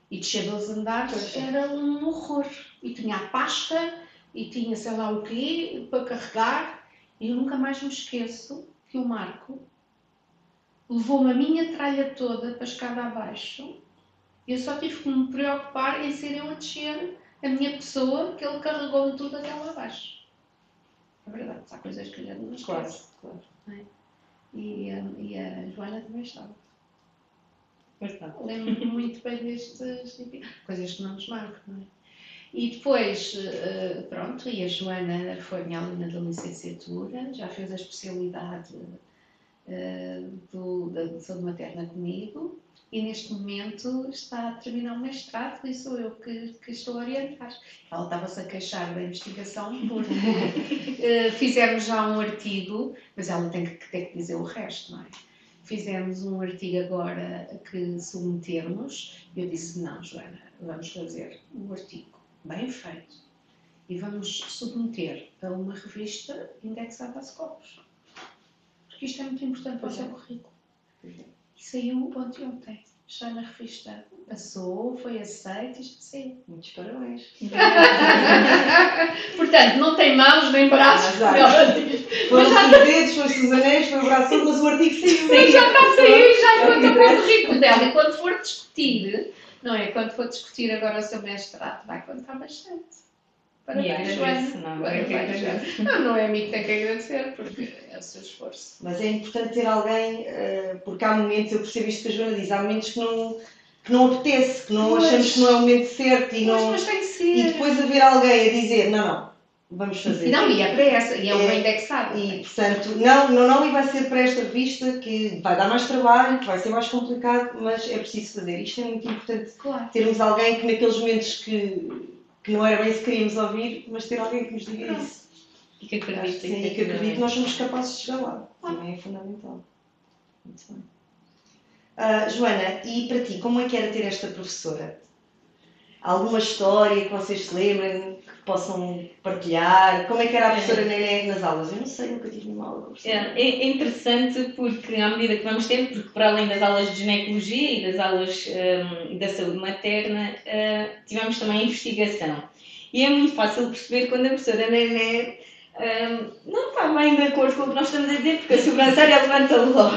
e descer 12 andares era um horror. E tinha a pasta e tinha sei lá o quê para carregar. E eu nunca mais me esqueço que o Marco levou-me a minha tralha toda para a escada abaixo. Eu só tive que me preocupar em ser eu a descer a minha pessoa, que ele carregou-me tudo até lá abaixo. É verdade, há coisas que a gente não esquece. Claro. É? E a Joana também estava. Verdade. Lembro-me muito bem destas coisas que não nos marcam, não é? E depois, pronto, e a Joana foi minha aluna da licenciatura, já fez a especialidade da saúde materna comigo e neste momento está a terminar o mestrado e sou eu que estou a orientar. Ela estava-se a queixar da investigação porque fizemos já um artigo, mas ela tem que dizer o resto, não é? Fizemos um artigo agora que submetemos e eu disse, não, Joana, vamos fazer um artigo bem feito e vamos submeter a uma revista indexada a Scopus. Porque isto é muito importante para o seu currículo. E saiu ontem. Está na revista. Passou, foi aceito e já saiu. Muitos parabéns. Portanto, não tem mãos nem braços, como ela diz. Foram os dedos, foi os anéis, foi o braço, mas o artigo saiu. Mas já está a sair e já conta para o currículo dela. E quando for discutir, não é? Quando for discutir agora o seu mestrado, vai contar bastante. Parabéns, Joana. Não é a mim que tem que agradecer, porque é o seu esforço. Mas é importante ter alguém, porque há momentos, eu percebo isto que a Joana diz, há momentos que não apetece, que não achamos que não é o momento certo Mas tem que ser. E depois haver alguém a dizer, não, vamos fazer. Não, e é para essa, e é uma indexada. E portanto, não, e vai ser para esta revista que vai dar mais trabalho, que vai ser mais complicado, mas é preciso fazer. Isto é muito importante, claro. Termos alguém que naqueles momentos que que não era bem se queríamos ouvir, mas ter alguém que nos diga isso. E que acredito. Sim, e que acredito que nós somos capazes de chegar lá. Também é fundamental. Muito bem. Joana, e para ti, como é que era ter esta professora? Alguma história que vocês se lembrem, que possam partilhar? Como é que era a professora Nené nas aulas? Eu não sei, nunca tive nenhuma aula com a professora. É interessante porque, à medida que vamos tendo, porque para além das aulas de ginecologia e das aulas da saúde materna, tivemos também a investigação. E é muito fácil perceber quando a professora Nené não está bem de acordo com o que nós estamos a dizer, porque a sobrancelha levanta logo.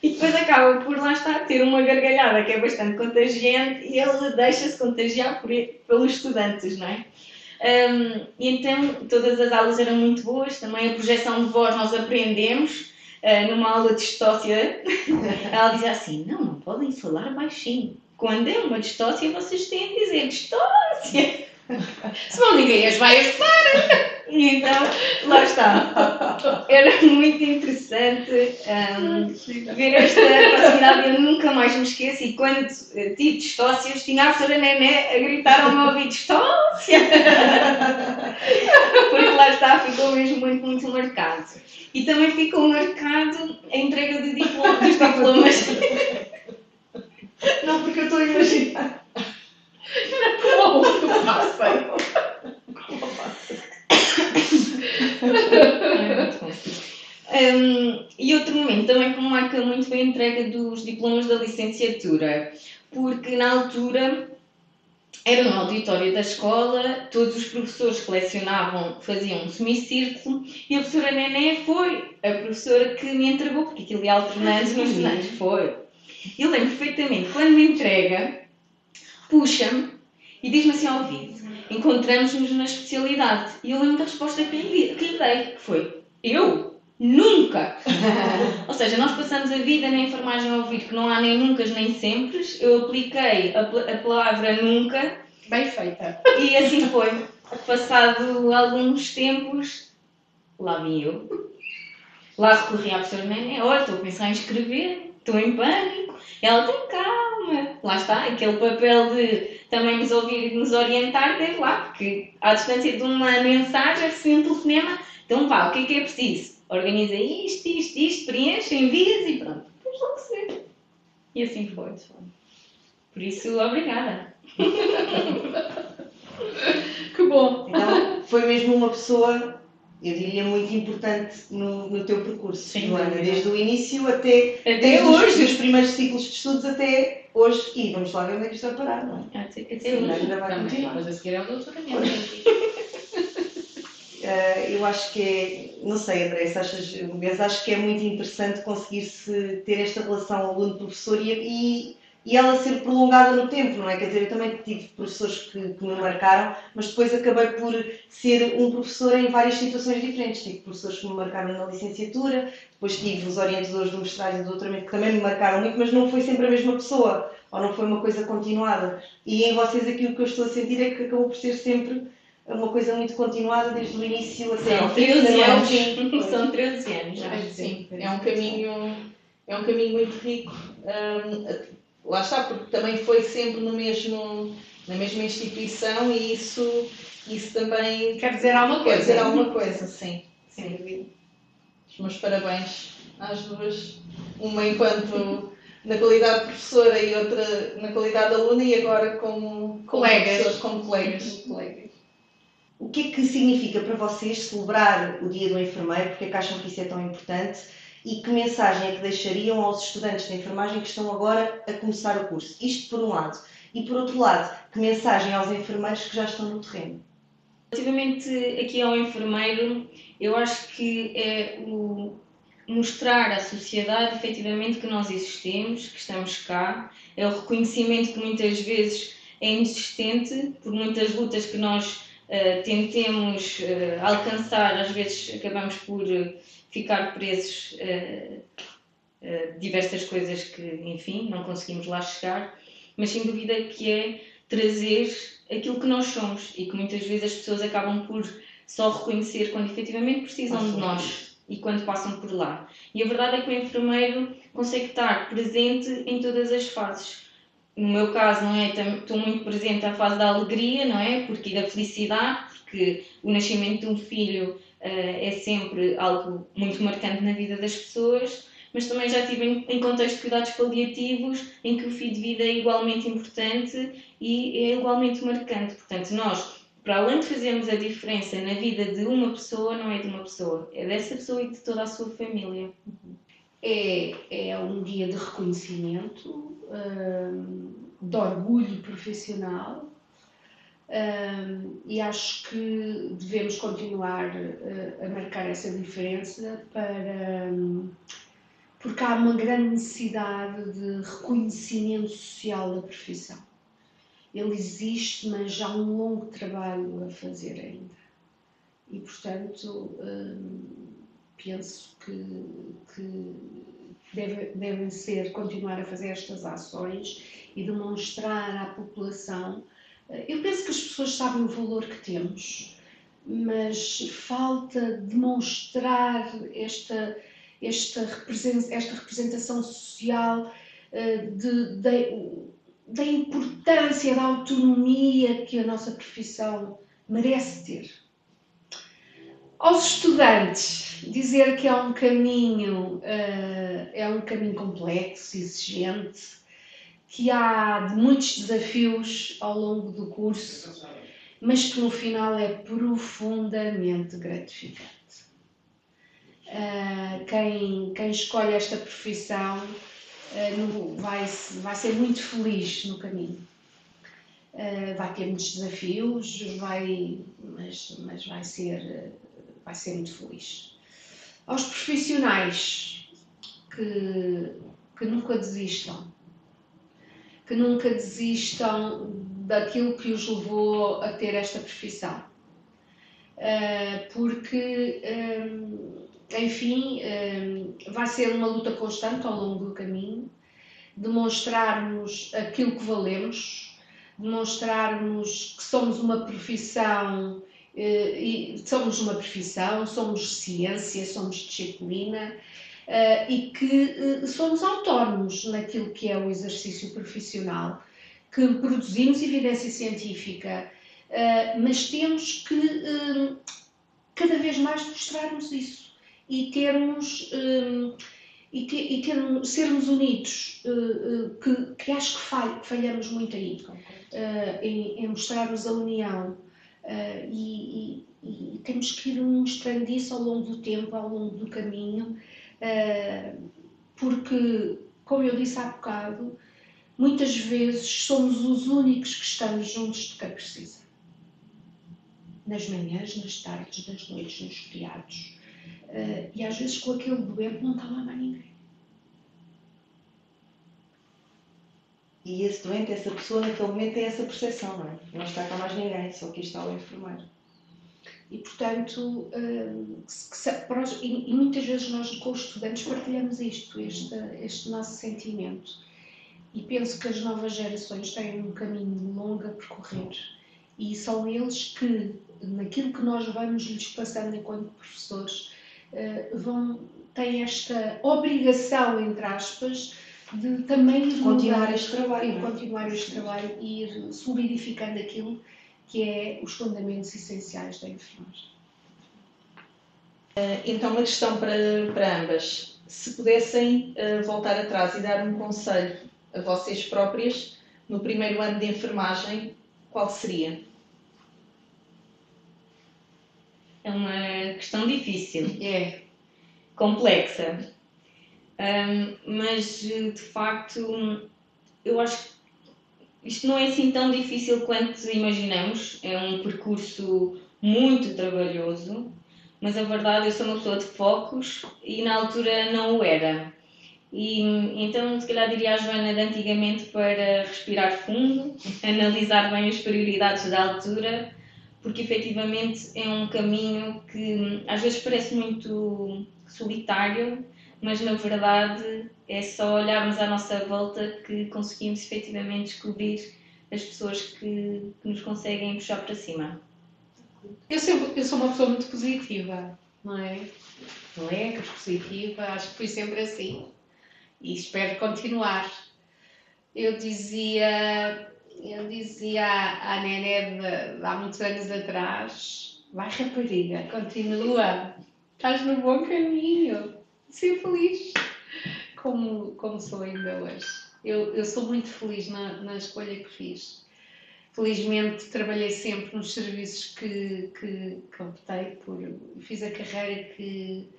E depois acaba por lá estar ter uma gargalhada que é bastante contagiante e ele deixa-se contagiar pelos estudantes, não é? E então todas as aulas eram muito boas, também a projeção de voz nós aprendemos. Numa aula de distócia, ela dizia assim: não podem falar baixinho. Quando é uma distócia, vocês têm de dizer distócia. Senão ninguém as vai ajudar. E então, lá está. Era muito interessante ver esta facilidade. Eu nunca mais me esqueço. E quando tive distócias, tinha a professora Nené a gritar ao meu ouvido: distócia! Porque lá está, ficou mesmo muito, muito marcado. E também ficou marcado a entrega dos diplomas. Não, porque eu estou a imaginar. Como que passem? E outro momento também que me marca muito foi a entrega dos diplomas da licenciatura, porque na altura era no auditório da escola, todos os professores que lecionavam faziam um semicírculo e a professora Nené foi a professora que me entregou, porque aquilo ia alternando nos estudantes. Foi. Eu lembro perfeitamente, quando me entrega, puxa-me e diz-me assim ao ouvido: encontramos-nos na especialidade. E eu lembro da resposta que lhe dei, que foi: eu? Nunca! Ou seja, nós passamos a vida na enfermagem a ouvir que não há nem nunca nem sempre. Eu apliquei a palavra nunca. Bem feita. E assim foi. Passado alguns tempos, lá vim eu. Lá recorri à professora Nené: olha, estou a pensar em escrever, estou em pânico. Ela: tem calma. Lá está, aquele papel de também nos ouvir e nos orientar, teve lá, porque à distância de uma mensagem recebi um telefonema: então vá, o que é preciso? Organiza isto, preenche, envias e pronto. Depois logo se vê. E assim foi. Por isso, obrigada. Que bom. Então, foi mesmo uma pessoa, eu diria, muito importante no teu percurso, Sim, Joana, sim. desde o início até hoje. Os primeiros ciclos de estudos até hoje. E vamos lá ver onde é que isto vai parar, não é? Até Sim, hoje. ainda vai continuar. Depois a seguir é o doutoramento. Eu acho que é, não sei, André, se achas, mas acho que é muito interessante conseguir-se ter esta relação aluno-professor e ela ser prolongada no tempo, não é? Quer dizer, eu também tive professores que me marcaram, mas depois acabei por ser um professor em várias situações diferentes. Tive professores que me marcaram na licenciatura, depois tive os orientadores do mestrado e do doutoramento que também me marcaram muito, mas não foi sempre a mesma pessoa, ou não foi uma coisa continuada. E em vocês aquilo que eu estou a sentir é que acabou por ser sempre uma coisa muito continuada, desde o início até ao São fim. 13 ao anos. fim. São 13 anos já. Sim, é um caminho muito rico. Lá está, porque também foi sempre na mesma instituição e isso também Quer dizer alguma coisa. quer dizer alguma coisa, sim. Sem dúvida. Os meus parabéns às duas, uma enquanto na qualidade de professora e outra na qualidade de aluna e agora como Colegas. como colegas. O que é que significa para vocês celebrar o Dia do Enfermeiro? Porque é que acham que isso é tão importante? E que mensagem é que deixariam aos estudantes de enfermagem que estão agora a começar o curso? Isto por um lado. E por outro lado, que mensagem aos enfermeiros que já estão no terreno? Relativamente aqui ao enfermeiro, eu acho que é o mostrar à sociedade efetivamente que nós existimos, que estamos cá, é o reconhecimento que muitas vezes é inexistente por muitas lutas que nós tentemos alcançar, às vezes acabamos por ficar presos a diversas coisas que, enfim, não conseguimos lá chegar, mas sem dúvida que é trazer aquilo que nós somos e que muitas vezes as pessoas acabam por só reconhecer quando efetivamente precisam de nós e quando passam por lá. E a verdade é que o enfermeiro consegue estar presente em todas as fases. no meu caso, não é? Estou muito presente à fase da alegria, não é? Porque da felicidade, porque o nascimento de um filho é sempre algo muito marcante na vida das pessoas, mas também já estive em contexto de cuidados paliativos em que o fio de vida é igualmente importante e é igualmente marcante. Portanto, nós, para além de fazermos a diferença na vida de uma pessoa, não é de uma pessoa, é dessa pessoa e de toda a sua família. É um dia de reconhecimento, de orgulho profissional, e acho que devemos continuar a marcar essa diferença porque há uma grande necessidade de reconhecimento social da profissão. Ele existe, mas há um longo trabalho a fazer ainda. E, portanto, penso que devem continuar a fazer estas ações e demonstrar à população. Eu penso que as pessoas sabem o valor que temos, mas falta demonstrar esta representação social da importância, da autonomia que a nossa profissão merece ter. Aos estudantes, dizer que é um caminho complexo, exigente, que há muitos desafios ao longo do curso, mas que no final é profundamente gratificante. Quem escolhe esta profissão vai ser muito feliz no caminho. Vai ter muitos desafios, mas vai ser muito feliz. Aos profissionais que nunca desistam daquilo que os levou a ter esta profissão, porque, enfim, vai ser uma luta constante ao longo do caminho, demonstrarmos aquilo que valemos, demonstrarmos que somos uma profissão, somos ciência, somos disciplina, e que somos autónomos naquilo que é o exercício profissional, que produzimos evidência científica, mas temos que cada vez mais mostrarmos isso e sermos unidos, que acho que falhamos muito aí, em mostrarmos a união, e temos que ir mostrando isso ao longo do tempo, ao longo do caminho, porque, como eu disse há bocado, muitas vezes somos os únicos que estamos juntos de quem precisa. Nas manhãs, nas tardes, nas noites, nos feriados. E às vezes com aquele doente não está lá mais ninguém. E esse doente, essa pessoa, naquele momento tem essa percepção, não é? Não está cá mais ninguém, só que está o enfermeiro. E, portanto, e muitas vezes nós com os estudantes partilhamos este nosso sentimento. E penso que as novas gerações têm um caminho longo a percorrer. E são eles que, naquilo que nós vamos lhes passando enquanto professores, têm esta obrigação, entre aspas, de também continuar este trabalho, e ir solidificando aquilo que é os fundamentos essenciais da enfermagem. Então, uma questão para ambas. Se pudessem voltar atrás e dar um conselho a vocês próprias no primeiro ano de enfermagem, qual seria? É uma questão difícil. É. Complexa. Mas, de facto, eu acho que isto não é assim tão difícil quanto imaginamos. É um percurso muito trabalhoso, mas a verdade, eu sou uma pessoa de focos e na altura não o era. E então, se calhar diria à Joana de antigamente para respirar fundo, analisar bem as prioridades da altura, porque efetivamente é um caminho que às vezes parece muito solitário, mas na verdade é só olharmos à nossa volta que conseguimos efetivamente descobrir as pessoas que nos conseguem puxar para cima. Eu sou uma pessoa muito positiva, não é? Alegre, positiva, acho que fui sempre assim e espero continuar. eu dizia à Nené de há muitos anos atrás: vai, rapariga, continua, estás no bom caminho, ser feliz, como sou ainda hoje. Eu sou muito feliz na escolha que fiz. Felizmente trabalhei sempre nos serviços que optei por. Fiz a carreira que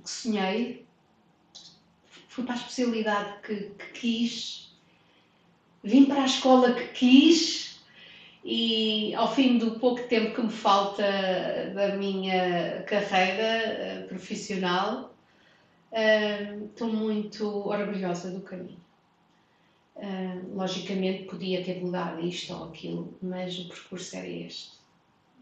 sonhei, fui para a especialidade que quis, vim para a escola que quis e ao fim do pouco tempo que me falta da minha carreira profissional, estou muito orgulhosa do caminho. Logicamente podia ter mudado isto ou aquilo, mas o percurso era este.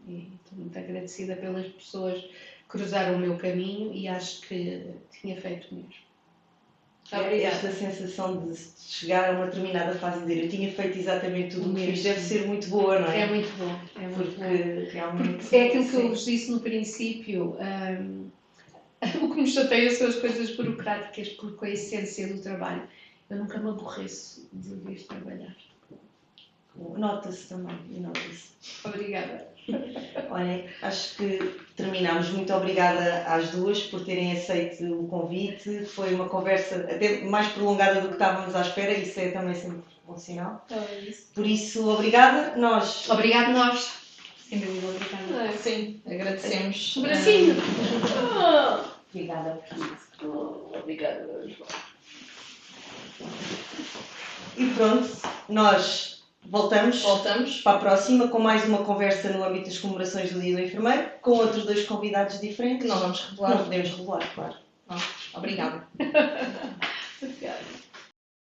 E estou muito agradecida pelas pessoas que cruzaram o meu caminho e acho que tinha feito mesmo. Obrigada. Esta sensação de chegar a uma determinada fase e dizer eu tinha feito exatamente tudo o que fiz deve ser muito boa, não é? É muito bom, é muito bom. Realmente porque é aquilo que eu vos disse no princípio. O que me chateia são as coisas burocráticas, porque a essência do trabalho. Eu nunca me aborreço de vir trabalhar. Nota-se também, nota-se. Obrigada. Olhem, acho que terminamos. Muito obrigada às duas por terem aceito o convite. Foi uma conversa até mais prolongada do que estávamos à espera, isso é também sempre um bom sinal. Por isso, obrigada. Obrigado nós. Sem dúvida, obrigada. Sim, agradecemos. Um bracinho. Obrigada por isso. Obrigada. E pronto, nós voltamos para a próxima com mais uma conversa no âmbito das comemorações do Dia do Enfermeiro, com outros dois convidados diferentes. Que não vamos revelar. Não podemos revelar, claro. Obrigada.